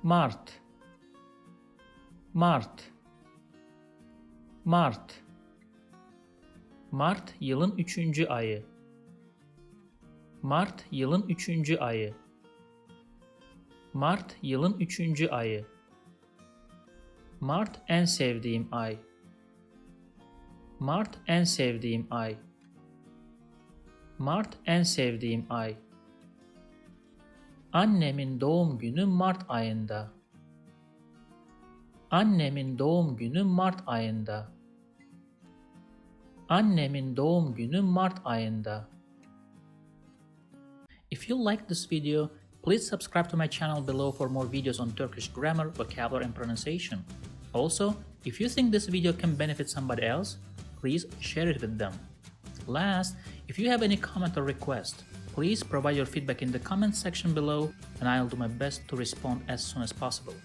Mart, Mart, Mart. Mart yılın 3. ayı. Mart yılın 3. ayı. Mart yılın 3. ayı. Mart en sevdiğim ay. Mart en sevdiğim ay. Mart en sevdiğim ay. Annemin doğum günü Mart ayında. Annemin doğum günü Mart ayında. Annemin doğum günü Mart ayında. If you like this video, please subscribe to my channel below for more videos on Turkish grammar, vocabulary, and pronunciation. Also, if you think this video can benefit somebody else, please share it with them. Last, if you have any comment or request, please provide your feedback in the comment section below and I'll do my best to respond as soon as possible.